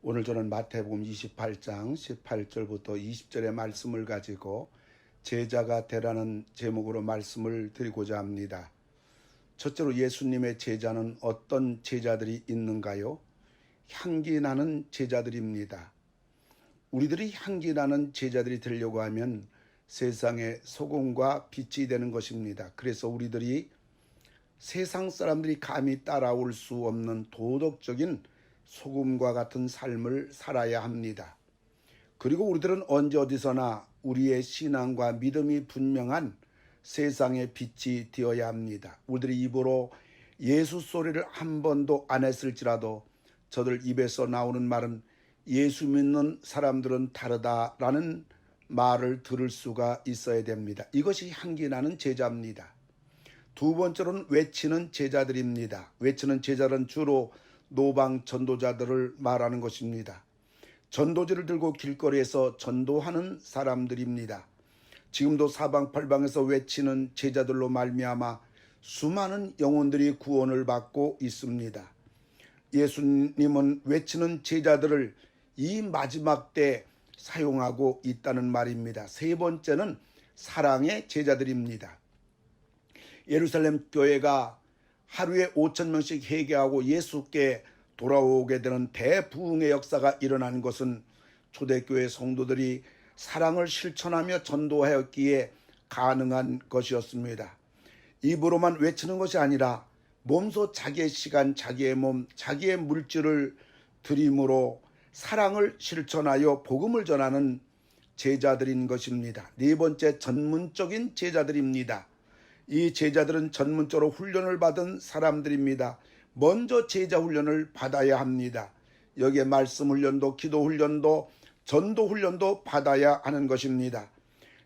오늘 저는 마태복음 28장 18절부터 20절의 말씀을 가지고 제자가 되라는 제목으로 말씀을 드리고자 합니다. 첫째로 예수님의 제자는 어떤 제자들이 있는가요? 향기 나는 제자들입니다. 우리들이 향기 나는 제자들이 되려고 하면 세상의 소금과 빛이 되는 것입니다. 그래서 우리들이 세상 사람들이 감히 따라올 수 없는 도덕적인 소금과 같은 삶을 살아야 합니다. 그리고 우리들은 언제 어디서나 우리의 신앙과 믿음이 분명한 세상의 빛이 되어야 합니다. 우리들이 입으로 예수 소리를 한 번도 안 했을지라도 저들 입에서 나오는 말은 예수 믿는 사람들은 다르다라는 말을 들을 수가 있어야 됩니다. 이것이 향기 나는 제자입니다. 두 번째로는 외치는 제자들입니다. 외치는 제자는 주로 노방 전도자들을 말하는 것입니다. 전도지를 들고 길거리에서 전도하는 사람들입니다. 지금도 사방팔방에서 외치는 제자들로 말미암아 수많은 영혼들이 구원을 받고 있습니다. 예수님은 외치는 제자들을 이 마지막 때 사용하고 있다는 말입니다. 세 번째는 사랑의 제자들입니다. 예루살렘 교회가 하루에 5,000명씩 회개하고 예수께 돌아오게 되는 대부흥의 역사가 일어난 것은 초대교회 성도들이 사랑을 실천하며 전도하였기에 가능한 것이었습니다. 입으로만 외치는 것이 아니라 몸소 자기의 시간, 자기의 몸, 자기의 물질을 드림으로 사랑을 실천하여 복음을 전하는 제자들인 것입니다. 네 번째, 전문적인 제자들입니다. 이 제자들은 전문적으로 훈련을 받은 사람들입니다. 먼저 제자 훈련을 받아야 합니다. 여기에 말씀 훈련도, 기도 훈련도, 전도 훈련도 받아야 하는 것입니다.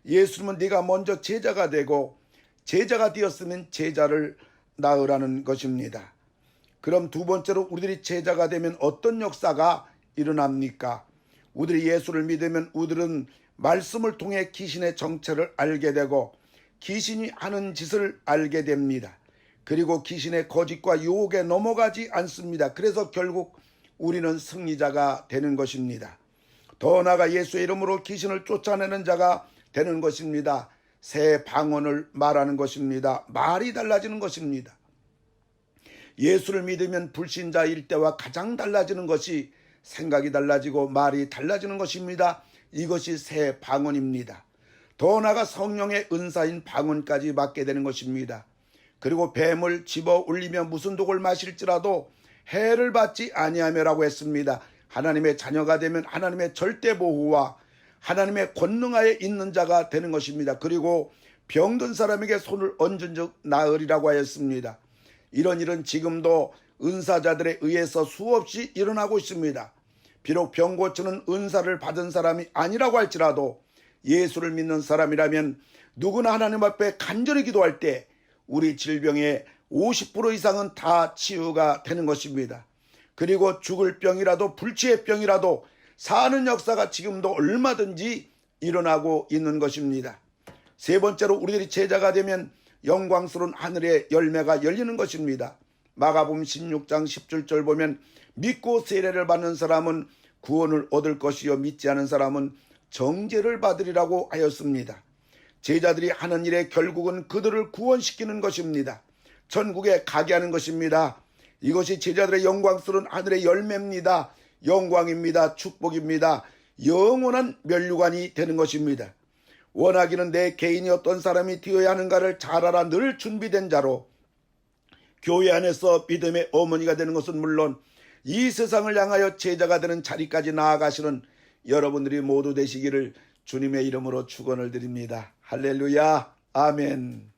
예수님은 네가 먼저 제자가 되고 제자가 되었으면 제자를 낳으라는 것입니다. 그럼 두 번째로 우리들이 제자가 되면 어떤 역사가 일어납니까? 우리들이 예수를 믿으면 우리들은 말씀을 통해 귀신의 정체를 알게 되고 귀신이 하는 짓을 알게 됩니다. 그리고 귀신의 거짓과 유혹에 넘어가지 않습니다. 그래서 결국 우리는 승리자가 되는 것입니다. 더 나아가 예수의 이름으로 귀신을 쫓아내는 자가 되는 것입니다. 새 방언을 말하는 것입니다. 말이 달라지는 것입니다. 예수를 믿으면 불신자일 때와 가장 달라지는 것이 생각이 달라지고 말이 달라지는 것입니다. 이것이 새 방언입니다. 더 나아가 성령의 은사인 방언까지 받게 되는 것입니다. 그리고 뱀을 집어 올리며 무슨 독을 마실지라도 해를 받지 아니하며라고 했습니다. 하나님의 자녀가 되면 하나님의 절대 보호와 하나님의 권능하에 있는 자가 되는 것입니다. 그리고 병든 사람에게 손을 얹은 즉 나으리라고 하였습니다. 이런 일은 지금도 은사자들에 의해서 수없이 일어나고 있습니다. 비록 병 고치는 은사를 받은 사람이 아니라고 할지라도 예수를 믿는 사람이라면 누구나 하나님 앞에 간절히 기도할 때 우리 질병의 50% 이상은 다 치유가 되는 것입니다. 그리고 죽을 병이라도 불치의 병이라도 사는 역사가 지금도 얼마든지 일어나고 있는 것입니다. 세 번째로 우리들이 제자가 되면 영광스러운 하늘의 열매가 열리는 것입니다. 마가복음 16장 17절 보면 믿고 세례를 받는 사람은 구원을 얻을 것이요 믿지 않은 사람은 정죄를 받으리라고 하였습니다. 제자들이 하는 일의 결국은 그들을 구원시키는 것입니다. 천국에 가게 하는 것입니다. 이것이 제자들의 영광스러운 하늘의 열매입니다. 영광입니다. 축복입니다. 영원한 면류관이 되는 것입니다. 원하기는 내 개인이 어떤 사람이 되어야 하는가를 잘 알아 늘 준비된 자로 교회 안에서 믿음의 어머니가 되는 것은 물론 이 세상을 향하여 제자가 되는 자리까지 나아가시는 여러분들이 모두 되시기를 주님의 이름으로 축원을 드립니다. 할렐루야. 아멘.